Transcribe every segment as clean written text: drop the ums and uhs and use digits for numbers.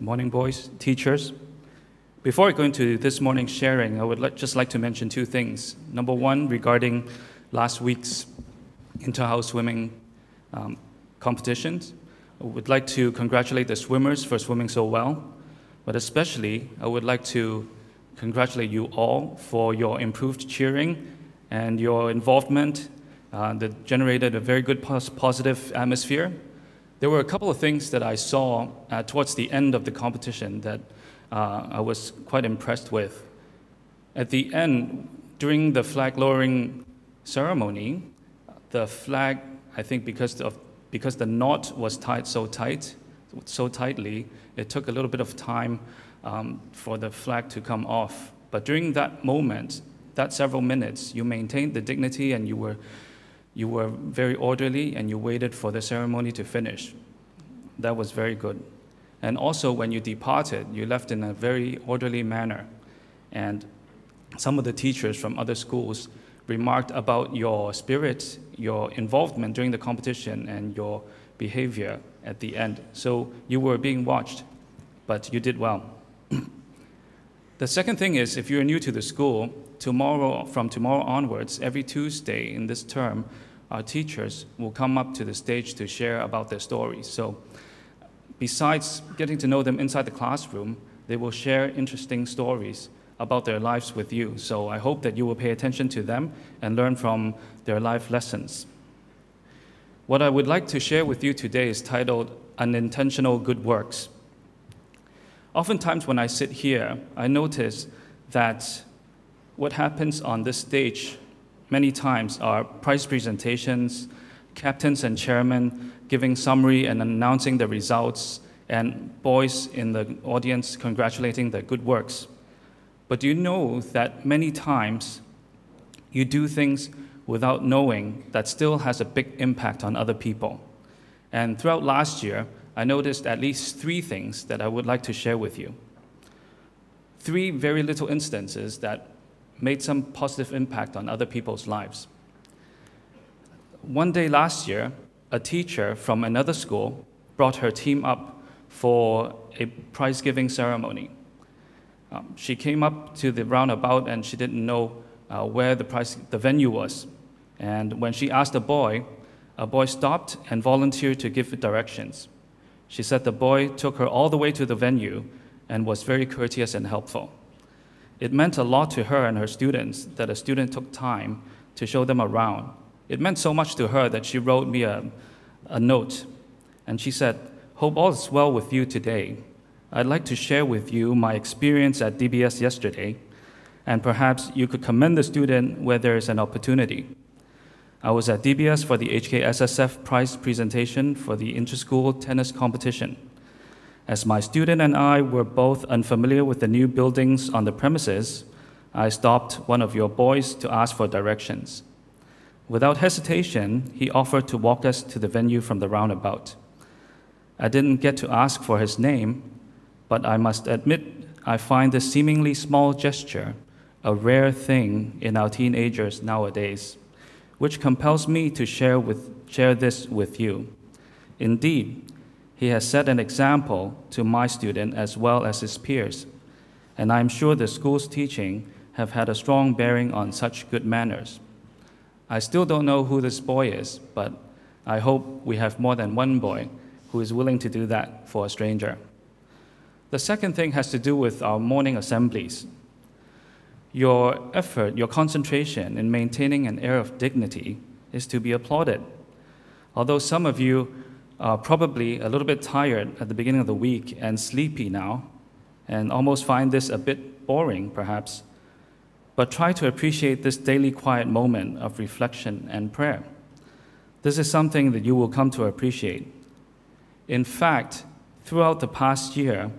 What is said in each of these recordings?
Morning, boys, teachers. Before I go into this morning's sharing, I would just like to mention two things. Number one, regarding last week's inter-house swimming competitions. I would like to congratulate the swimmers for swimming so well, but especially I would like to congratulate you all for your improved cheering and your involvement that generated a very good positive atmosphere. There were a couple of things that I saw towards the end of the competition that I was quite impressed with. At the end, during the flag lowering ceremony, the flag, I think because the knot was tied so tightly, it took a little bit of time for the flag to come off. But during that moment, that several minutes, you maintained the dignity and you were very orderly and you waited for the ceremony to finish. That was very good. And also when you departed, you left in a very orderly manner. And some of the teachers from other schools remarked about your spirit, your involvement during the competition, and your behavior at the end. So you were being watched, but you did well. The second thing is, if you're new to the school, from tomorrow onwards, every Tuesday in this term, our teachers will come up to the stage to share about their stories. So besides getting to know them inside the classroom, they will share interesting stories about their lives with you. So I hope that you will pay attention to them and learn from their life lessons. What I would like to share with you today is titled Unintentional Good Works. Oftentimes when I sit here, I notice that what happens on this stage many times are prize presentations, captains and chairmen giving summary and announcing the results, and boys in the audience congratulating their good works. But do you know that many times you do things without knowing that still has a big impact on other people? And throughout last year, I noticed at least 3 things that I would like to share with you. 3 very little instances that made some positive impact on other people's lives. One day last year, a teacher from another school brought her team up for a prize-giving ceremony. She came up to the roundabout and she didn't know where the venue was. And when she asked a boy stopped and volunteered to give directions. She said the boy took her all the way to the venue and was very courteous and helpful. It meant a lot to her and her students that a student took time to show them around. It meant so much to her that she wrote me a note. And she said, "Hope all is well with you today. I'd like to share with you my experience at DBS yesterday, and perhaps you could commend the student where there is an opportunity. I was at DBS for the HKSSF prize presentation for the inter-school tennis competition. As my student and I were both unfamiliar with the new buildings on the premises, I stopped one of your boys to ask for directions. Without hesitation, he offered to walk us to the venue from the roundabout. I didn't get to ask for his name, but I must admit I find this seemingly small gesture a rare thing in our teenagers nowadays, which compels me to share this with you. Indeed, he has set an example to my student as well as his peers, and I'm sure the school's teaching have had a strong bearing on such good manners. I still don't know who this boy is, but I hope we have more than one boy who is willing to do that for a stranger." The second thing has to do with our morning assemblies. Your effort, your concentration in maintaining an air of dignity is to be applauded. Although some of you are probably a little bit tired at the beginning of the week and sleepy now, and almost find this a bit boring, perhaps, but try to appreciate this daily quiet moment of reflection and prayer. This is something that you will come to appreciate. In fact, throughout the past year,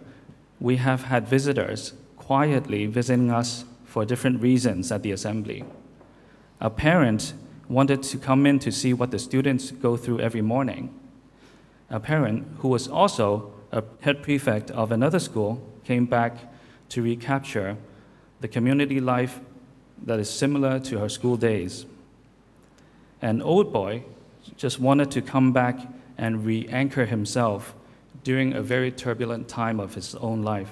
we have had visitors quietly visiting us for different reasons at the assembly. A parent wanted to come in to see what the students go through every morning. A parent who was also a head prefect of another school came back to recapture the community life that is similar to her school days. An old boy just wanted to come back and re-anchor himself during a very turbulent time of his own life.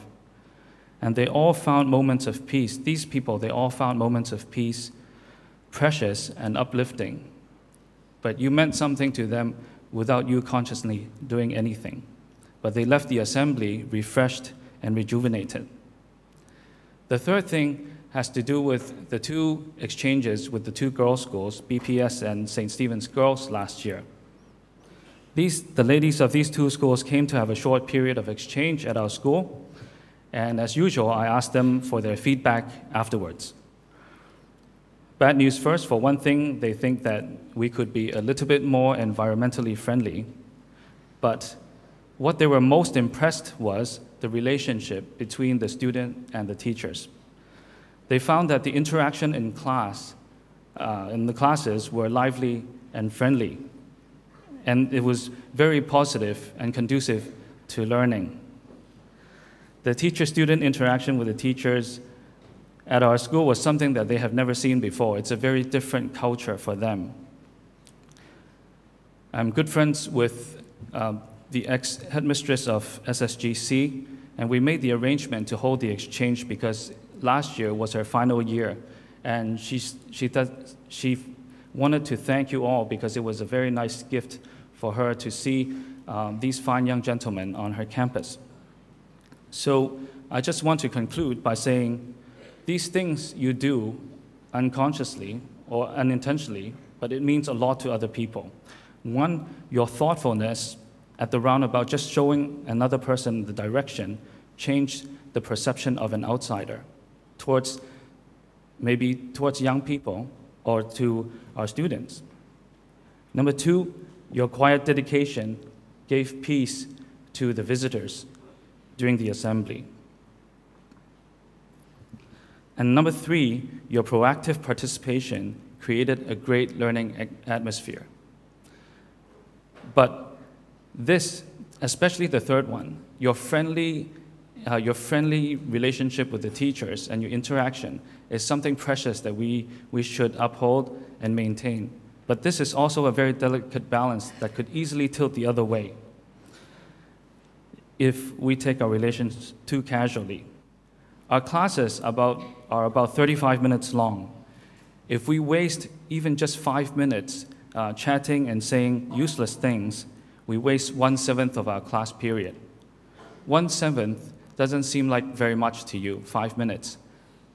And they all found moments of peace. These people, they all found moments of peace, precious and uplifting. But you meant something to them without you consciously doing anything. But they left the assembly refreshed and rejuvenated. The third thing has to do with the two exchanges with the two girls' schools, BPS and St. Stephen's Girls, last year. The ladies of these two schools came to have a short period of exchange at our school, and as usual, I asked them for their feedback afterwards. Bad news first. For one thing, they think that we could be a little bit more environmentally friendly, but what they were most impressed was the relationship between the student and the teachers. They found that the interaction in class, in the classes, were lively and friendly, and it was very positive and conducive to learning. The teacher-student interaction with the teachers at our school was something that they have never seen before. It's a very different culture for them. I'm good friends with the ex-headmistress of SSGC, and we made the arrangement to hold the exchange because last year was her final year, and she wanted to thank you all because it was a very nice gift for her to see these fine young gentlemen on her campus. So I just want to conclude by saying these things you do unconsciously or unintentionally, but it means a lot to other people. One, your thoughtfulness at the roundabout, just showing another person the direction, changed the perception of an outsider towards young people or to our students. Number two, your quiet dedication gave peace to the visitors during the assembly. And number three, your proactive participation created a great learning atmosphere. But this, especially the third one, your friendly relationship with the teachers and your interaction is something precious that we should uphold and maintain. But this is also a very delicate balance that could easily tilt the other way if we take our relations too casually. Our classes are about 35 minutes long. If we waste even just 5 minutes chatting and saying useless things, we waste 1/7 of our class period. 1/7 doesn't seem like very much to you, 5 minutes.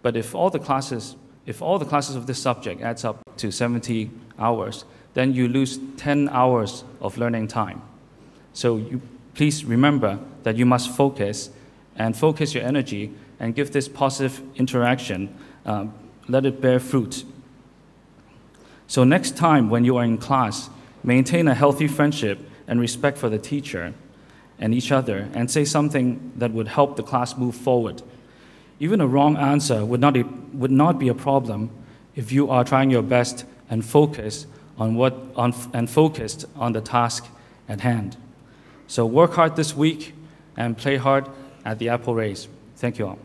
But if all the classes of this subject adds up to 70 hours, then you lose 10 hours of learning time. So please remember that you must focus your energy and give this positive interaction, let it bear fruit. So next time when you are in class, maintain a healthy friendship and respect for the teacher and each other, and say something that would help the class move forward. Even a wrong answer would not be a problem if you are trying your best and focused on the task at hand. So work hard this week and play hard at the Apple Race. Thank you all.